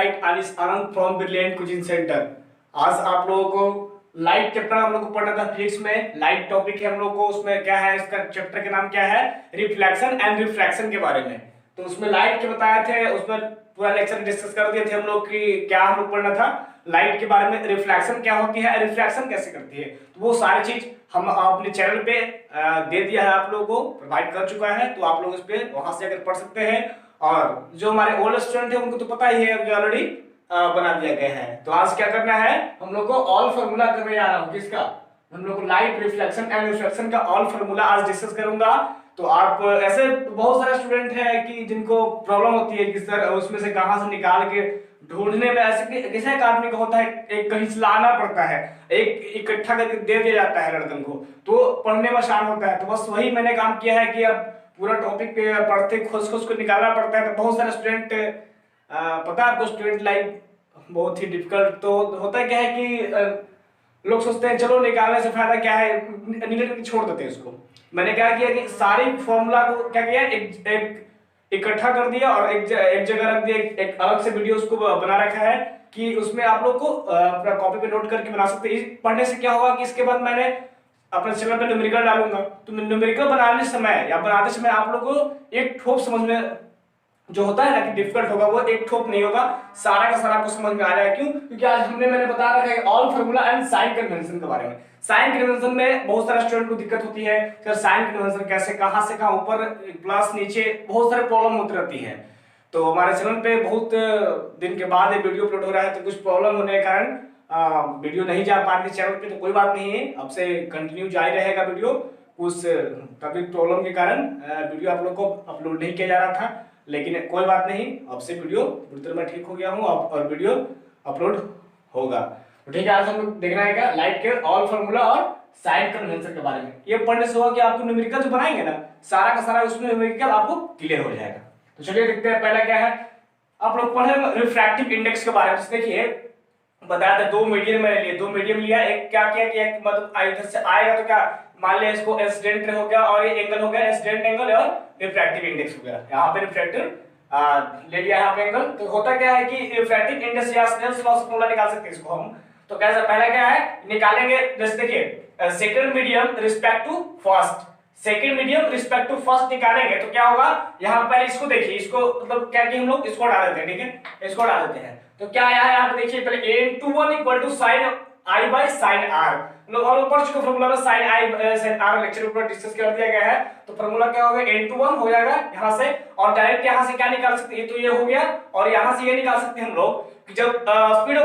Side Anis Anand from Brilliant coaching centre. आज आप लोगों को लाइट चैप्टर हम लोग को पढ़ना था फिजिक्स में। लाइट टॉपिक है हम लोग को, उसमें क्या है, इसका चैप्टर का नाम क्या है, रिफ्लेक्शन एंड रिफ्रैक्शन के बारे में। तो उसमें लाइट के बताए थे, उसमें पूरा लेक्चर डिस्कस कर दिए थे हम लोग कि क्या हम लोग पढ़ना था लाइट के बारे में, रिफ्लेक्शन क्या होती है, रिफ्रैक्शन कैसे करती है। तो वो सारी चीज हम अपने चैनल पे दे दिया है, आप लोगों को प्रोवाइड कर चुका है। तो आप लोग इस पे वहां से अगर पढ़ सकते हैं। और जो हमारे ओल्ड स्टूडेंट है उनको तो पता ही है, ऑलरेडी बना दिया गया है। तो आज क्या करना है, हम लोग को ऑल फार्मूला करने जा रहा हूँ। किसका? हम लोग को लाइट रिफ्लेक्शन एंड रिफ्रैक्शन का ऑल फार्मूला आज डिस्कस करूंगा। तो आप ऐसे बहुत सारे स्टूडेंट हैं कि जिनको प्रॉब्लम होती है कि सर उसमें से कहां से निकाल के ढूंढने में, ऐसे किसी एक आदमी का होता है, एक कहीं से लाना पड़ता है, एक इकट्ठा करके दे दिया जाता है लड़कन को, तो पढ़ने में आसान होता है। तो बस वही मैंने काम किया है कि अब पूरा टॉपिक पे पढ़ते खोज खोज को निकालना पड़ता है। तो बहुत सारे स्टूडेंट, पता है आपको, स्टूडेंट लाइफ बहुत ही डिफिकल्ट तो होता क्या है कि लोग सोचते हैं चलो निकालने से फायदा क्या है, निगेटिव छोड़ देते हैं इसको। मैंने क्या किया कि सारी फॉर्मूला को क्या किया, एक इकट्ठा कर दिया और एक जगह रख दिया, एक अलग से वीडियो उसको बना रखा है कि उसमें आप लोग को अपना कॉपी पे नोट करके बना सकते हैं। पढ़ने से क्या होगा कि इसके बाद मैंने अपने चैनल पे न्यूमेरिकल डालूंगा, तो न्यूमेरिकल बनाने समय या बनाते समय आप लोग को एक ठोप समझ में जो होता है ना कि डिफिकल्ट होगा, वो एक ठोप नहीं होगा, सारा का सारा आपको समझ में आ जाएगा। क्यों? क्योंकि आज मैंने बता रखा है all formula and sign convention के बारे में। साइन कन्वेंशन में बहुत सारे स्टूडेंट को दिक्कत होती है, सर साइन कन्वेंशन कैसे, कहां से कहां, ऊपर प्लस नीचे, बहुत सारे प्रॉब्लम होती रहती है। तो हमारे चैनल पे बहुत दिन के बाद ये वीडियो अपलोड हो रहा है, तो कुछ प्रॉब्लम होने के कारण वीडियो नहीं जा पा रही चैनल पे। तो कोई बात नहीं है, अब से कंटिन्यू जारी रहेगा वीडियो। कुछ तभी प्रॉब्लम के कारण वीडियो आप लोग को अपलोड नहीं किया जा रहा था, लेकिन कोई बात नहीं, अब से वीडियो पूरी तरह मैं ठीक हो गया हूँ और वीडियो अपलोड होगा। तो ठीक है, आज हम लोग देखना है क्या, लाइट के ऑल फार्मूला और साइन कन्वेंशन के बारे में। ये पढ़ने से होगा कि आपको न्यूमेरिकल जो बनाएंगे ना, सारा का सारा उसमें न्यूमेरिकल आपको क्लियर हो जाएगा। तो चलिए देखते हैं पहला क्या है। आप लोग पढ़े रिफ्रैक्टिव इंडेक्स के बारे में। देखिए बताया था दो मीडियम मैंने लिए, दो मीडियम लिया, एक क्या किया कि एक मतलब इधर से आएगा तो क्या मान लिया इसको इंसिडेंट हो गया, और ये एंगल हो गया इंसिडेंट एंगल, और रिफ्रैक्टिव इंडेक्स हो गया। यहाँ पे रिफ्रैक्टिव ले लिया यहाँ पे एंगल। तो होता क्या है कि रिफ्रैक्टिव इंडेक्स या स्नेल्स लॉ से फॉर्मूला निकाल सकते हैं इसको हम। तो कैसा, पहला क्या है निकालेंगे, जैसे देखिए second medium respect to first, second medium respect to first निकालेंगे तो क्या होगा, यहाँ पहले इसको देखिए, इसको मतलब क्या कि हम लोग इसको डाल देते हैं, ठीक है, इसको डाल देते हैं। तो क्या आया है यहाँ पे देखिए, पहले n21 equal to sine I by sine R. लोग हम लोग पढ़ चुके फॉर्मूला में, sine I sine R lecture ऊपर डिस्कस कर दिया गया है। तो फॉर्मूला क्या होगा, n21 हो जाएगा यहाँ से, और डायरेक्ट यहाँ से क्या निकाल सकते हैं, तो ये हो गया, और यहाँ से ये निकाल सकते हैं हम लोग कि जब स्पीड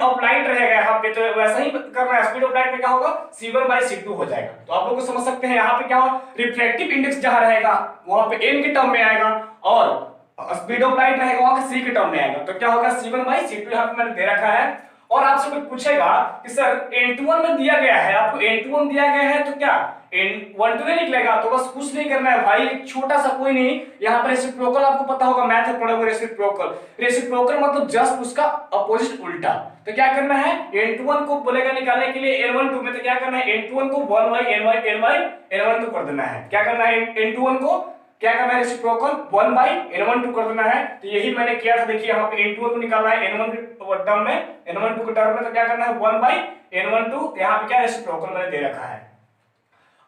ऑफ लाइट रहेगा यहाँ पे, तो वैसा ही करना है, स्पीड ऑफ लाइट में क्या होगा, c1 बाई c2 हो जाएगा। तो आप लोग को समझ सकते हैं यहाँ पे क्या होगा, रिफ्रैक्टिव इंडेक्स जहां रहेगा वहां पे n के टर्म में आएगा, और स्पीड ऑफ लाइट रहेगा वहां पे c के टर्म में आएगा। तो क्या होगा, c1 बाई c2 यहाँ पे मैंने दे रखा है। और आपसे कोई पूछेगा कि सर n21 में दिया गया है, आपको n21 दिया गया है, तो क्या n12 नहीं निकलेगा? तो बस कुछ नहीं करना है भाई, एक छोटा सा कोई नहीं, यहाँ पर रेसिप्रोकल आपको पता होगा, मैथ में पढ़े होंगे रेसिप्रोकल मतलब जस्ट उसका अपोजिट उल्टा। तो क्या करना है, n21 को बोलेगा निकालने के लिए n12 में, तो क्या करना है, n21 को 1 बाई n12 कर देना है। क्या करना है, n21 को क्या करना है, रेसिप्रोकल 1 बाई n12 कर देना है। तो यही मैंने किया था। देखिए यहाँ पे n21 को निकालना है n1 के टर्म में, n12 के टर्म में, तो क्या करना है 1 बाई n12, यहाँ पे क्या रेसिप्रोकल मैंने दे रखा है।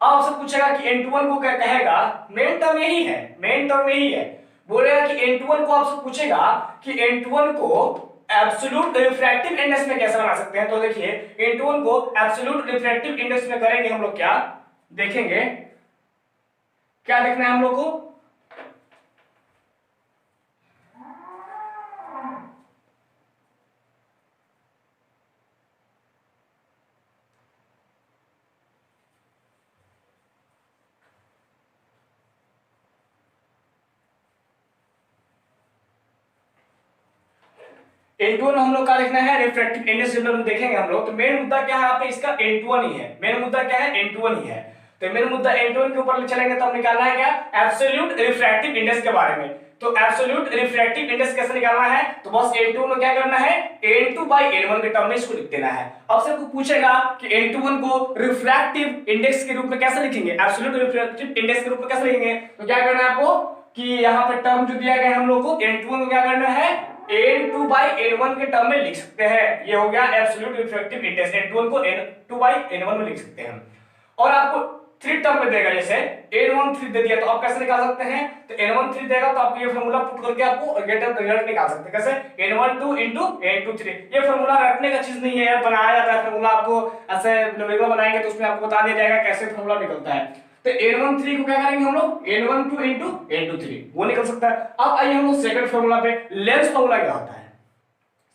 अब आपसे पूछेगा कि n21 को क्या कहेगा, मेन टर्म यही है, मेन टर्म यही है। बोलेगा कि n21 को आपसे पूछेगा कि n21 को एब्सोल्यूट रिफ्रैक्टिव इंडेक्स में कैसे बना सकते हैं। तो देखिए n21 को एब्सोल्यूट रिफ्रैक्टिव इंडेक्स में करेंगे हम लोग, क्या देखेंगे, क्या देखना है हम लोग को, n21 हम लोग का देखना है रिफ्रैक्टिव इंडेक्स। जब हम देखेंगे हम लोग, तो मेन मुद्दा क्या है यहाँ पे, इसका n21 ही है, मेन मुद्दा क्या है, n21 ही है। तो मेन मुद्दा n21 के ऊपर चलेंगे तो हम निकालना है क्या, एब्सोल्यूट रिफ्रैक्टिव इंडेक्स के बारे में। तो एब्सोल्यूट रिफ्रैक्टिव इंडेक्स कैसे निकालना है, तो बस n2 में क्या करना है, n2 बाई n1 के टर्म में इसको लिख देना है। अब से आपको पूछेगा कि n21 को रिफ्रैक्टिव इंडेक्स के रूप में कैसे लिखेंगे, एब्सोल्यूट रिफ्रैक्टिव इंडेक्स के रूप में कैसे लिखेंगे। तो क्या करना है आपको कि यहाँ पे टर्म जो दिया गया है हम लोग को, n21 को क्या करना है n2/n1 के टर्म में लिख सकते हैं। ये हो गया एब्सोल्यूट रिफ्रैक्टिव इंडेक्स, n2 को n2/n1 में लिख सकते हैं। और आपको 3 टर्म में देगा, जैसे n13 दे दिया तो आप कैसे निकाल सकते हैं, तो n13 देगा तो आपको ये फार्मूला पुट करके आपको रिजल्ट निकाल सकते हैं। कैसे, n12 n23। ये फार्मूला रटने का चीज नहीं है यार, बनाया जाता है फार्मूला। आपको ऐसे न्यूमेरिकल बनाएंगे तो उसमें आपको बता दिया जाएगा कैसे फार्मूला निकलता है। तो n13 को क्या करेंगे हम लोग, n12 n23 वो निकल सकता है। अब आइए हम लोग सेकंड फार्मूला पे। लेंस फार्मूला क्या होता है,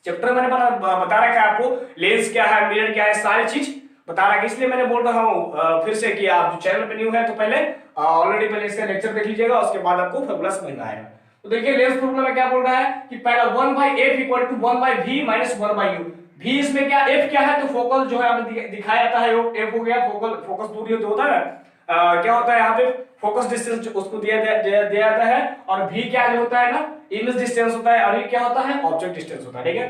चैप्टर मैंने बता रखा है आपको, लेंस क्या है, मिरर क्या है, सारी चीज बता रहा है। इसलिए मैंने बोल रहा हूँ फिर से कि आप जो चैनल पे न्यू है तो पहले ऑलरेडी पहले इसका लेक्चर देख लीजिएगा, उसके बाद आपको फार्मूला समझ में आएगा। तो देखिए लेंस फार्मूला में क्या बोल रहा है कि पहला 1/f equal to 1/v minus 1/u। v इसमें क्या, f क्या है, तो फोकल जो है हमें दिखाया जाता है, वो f हो गया फोकल, फोकस दूरी जो होता है ना, क्या होता है यहाँ पे फोकस डिस्टेंस उसको दिया जाता है। और v क्या जो होता है ना, इमेज डिस्टेंस होता है, और ये क्या होता है, ऑब्जेक्ट डिस्टेंस होता है। ठीक है,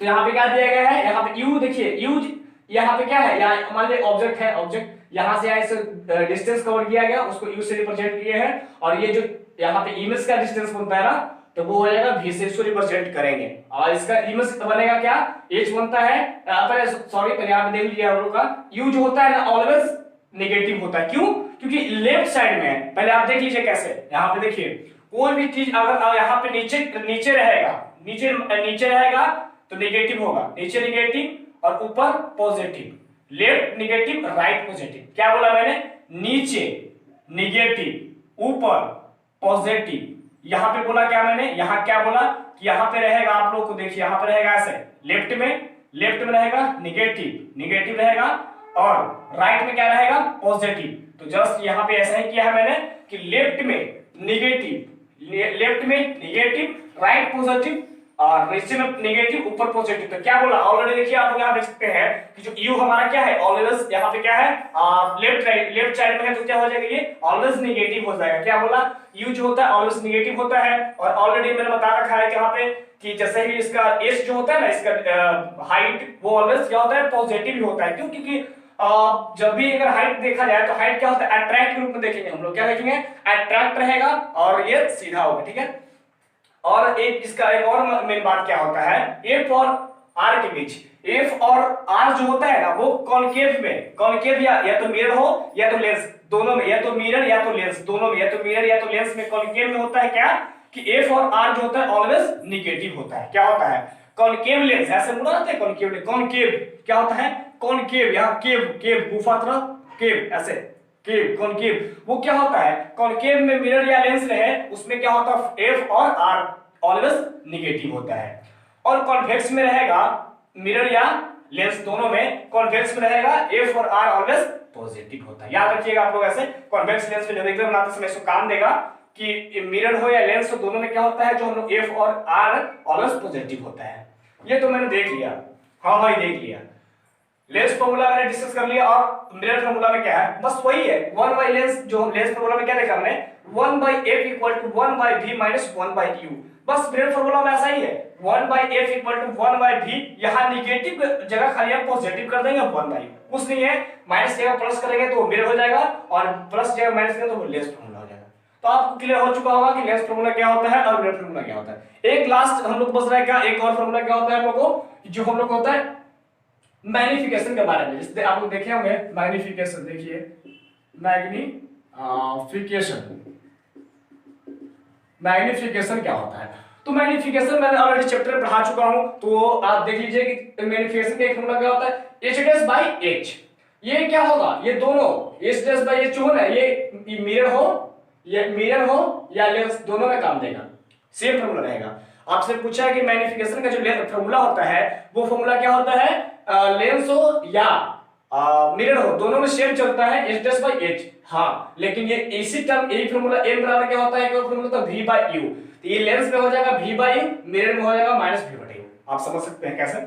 तो यहाँ पे क्या दिया गया है, यहाँ पे u देखिए, u यहाँ पे क्या है, यहाँ मान लीजिए ऑब्जेक्ट है, ऑब्जेक्ट यहाँ से इस डिस्टेंस कवर किया गया, उसको u से रिप्रेजेंट किए हैं। और ये जो यहाँ पे इमेज का डिस्टेंस बनता है ना, तो वो हो जाएगा v से, इसको रिप्रेजेंट करेंगे। और इसका इमेज बनेगा क्या, h बनता है, पहले सॉरी पहले यहाँ पे देख लीजिए हम लोग का u जो होता है ना ऑलवेज नेगेटिव होता है। क्यों, क्योंकि लेफ्ट साइड में है। पहले आप देख लीजिए कैसे, यहाँ पे देखिए कोई भी चीज अगर यहाँ पे नीचे रहेगा, नीचे रहेगा तो नेगेटिव होगा, नीचे नेगेटिव और ऊपर positive, left negative right positive. क्या बोला मैंने, नीचे नेगेटिव ऊपर पॉजिटिव। यहां पे बोला क्या मैंने, यहां क्या बोला कि यहां पे रहेगा, आप लोग को देखिए यहां पे रहेगा ऐसे, लेफ्ट में रहेगा नेगेटिव रहेगा, और राइट में क्या रहेगा, पॉजिटिव। तो जस्ट यहां पे ऐसा ही किया है मैंने कि लेफ्ट में नेगेटिव राइट पॉजिटिव, और नीचे में नेगेटिव ऊपर पॉजिटिव। तो क्या बोला ऑलरेडी देखिए, आप यहां देख सकते हैं कि जो u हमारा क्या है, ऑलवेज यहाँ पे क्या है, लेफ्ट साइड में है, तो क्या हो जाएगा, ये ऑलवेज नेगेटिव हो जाएगा। क्या बोला, u जो होता है ऑलवेज नेगेटिव होता है। और ऑलरेडी मैंने बता रखा है कि यहाँ पे कि जैसे ही इसका s जो होता है ना, इसका हाइट वो ऑलवेज क्या होता है, पॉजिटिव ही होता है। क्यों, क्योंकि जब भी अगर हाइट देखा जाए तो हाइट क्या होता है, अट्रैक्ट के रूप में देखेंगे हम लोग, क्या देखेंगे, अट्रैक्ट रहेगा और ये सीधा होगा। ठीक है, और एक इसका एक और मेन बात क्या होता है, f और r के बीच, f और r जो होता है ना, वो कॉनकेव या तो मिरर हो या तो लेंस, दोनों में, या तो मिरर या तो लेंस, दोनों में, या तो मिरर या तो लेंस में कॉनकेव में होता है क्या कि f और r जो होता है ऑलवेज नेगेटिव होता है। क्या होता है, कॉनकेव लेंस, ऐसे बोला जाता है कॉनकेव क्या होता है, कॉनकेव, यहाँ केव गुफा तरह, केव ऐसे केव, कॉनकेव वो क्या होता है, कॉनकेव में मिरर या लेंस रहे, उसमें क्या होता है, f और r ऑलवेज नेगेटिव होता है। और कॉन्वेक्स में रहेगा, मिरर या लेंस दोनों में, कॉन्वेक्स में रहेगा f और r ऑलवेज पॉजिटिव होता है। याद रखिएगा आप लोग, ऐसे कॉन्वेक्स लेंस में न्यूमेरिकल बनाते समय इसको काम देगा कि मिरर हो या लेंस हो, दोनों में क्या होता है, जो हम लोग f और r ऑलवेज पॉजिटिव होता है। ये तो मैंने देख लिया, हाँ भाई देख लिया। लेंस फार्मूला मैंने डिस्कस कर लिया, और मिरर फार्मूला में क्या है, बस वही है 1/लेंस। जो लेंस फार्मूला में क्या देखा हमने, 1/f equal to 1/v minus 1/u। बस मिरर फार्मूला में ऐसा ही है, 1/f इक्वल टू 1/v, यहाँ निगेटिव जगह खाली आप पॉजिटिव कर देंगे, 1/u कुछ नहीं है, माइनस जगह प्लस करेंगे तो वो मिरर हो जाएगा, और प्लस जगह माइनस करेंगे तो वो लेंस फार्मूला हो जाएगा। तो आपको क्लियर हो चुका होगा कि लेंस फार्मूला क्या होता है और मिरर फार्मूला क्या होता है। एक लास्ट हम लोग बच रहा है क्या, एक और फार्मूला क्या होता है हम लोग को, जो हम लोग होता है मैग्निफिकेशन के बारे में। जैसे आप लोग देखे होंगे मैग्निफिकेशन, देखिए मैग्निफिकेशन क्या होता है। तो मैग्निफिकेशन मैंने ऑलरेडी चैप्टर पढ़ा चुका हूं, तो आप देख लीजिए कि मैग्निफिकेशन का एक फॉर्मूला क्या होता है, h'/h। ये क्या होगा, ये दोनों h'/h जो है ना, ये मिरर हो या लेंस, दोनों में काम देगा, सेम फॉर्मूला रहेगा। आपसे पूछा है कि मैग्निफिकेशन का जो फॉर्मूला होता है वो फॉर्मूला क्या होता है, लेंस हो या मिरर हो, दोनों में सेम चलता है h'/h। हाँ, लेकिन ये इसी टर्म यही फॉर्मूला m बराबर क्या होता है, एक और फॉर्मूला होता है v/u। तो ये लेंस में हो जाएगा v/u, मिरर में हो जाएगा -v/u। आप समझ सकते हैं कैसे,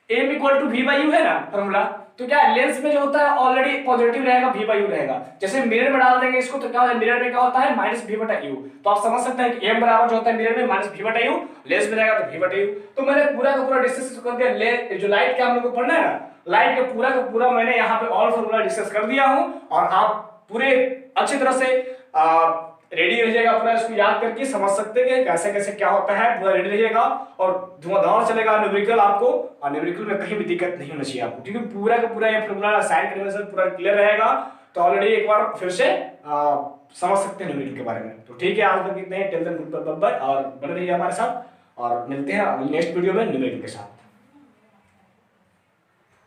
m इक्वल टू v/u है ना फॉर्मूला, तो क्या लेंस में जो होता है ऑलरेडी पॉजिटिव रहेगा, v/u रहेगा। जैसे मिरर में डाल देंगे इसको तो क्या होगा, मिरर में क्या होता है -v/u। तो आप समझ सकते हैं कि m बराबर जो होता है मिरर में -v/u, लेंस में रहेगा तो v/u। तो मैंने पूरा का पूरा डिस्कस कर दिया, जो लाइट का हम लोग को पढ़ना है ना, लाइट का पूरा मैंने यहाँ पे ऑल फॉर्मूला डिस्कस कर दिया हूँ, और आप पूरे अच्छी तरह से रेडी रहिएगा, पूरा इसको याद करके समझ सकते हैं कैसे कैसे क्या होता है, पूरा रेडी रहिएगा और धुआंधार चलेगा न्यूमेरिकल आपको। और न्यूमेरिकल में कहीं भी दिक्कत नहीं होना चाहिए आपको, क्योंकि पूरा का पूरा ये फॉर्मूला साइन करने से पूरा क्लियर रहेगा। तो ऑलरेडी एक बार फिर से समझ सकते हैं न्यूमेरिकल के बारे में। तो ठीक है, आज तक इतने, टेल देम गुड बाय, और बने रहिए हमारे साथ और मिलते हैं नेक्स्ट वीडियो में न्यूमेरिकल के साथ।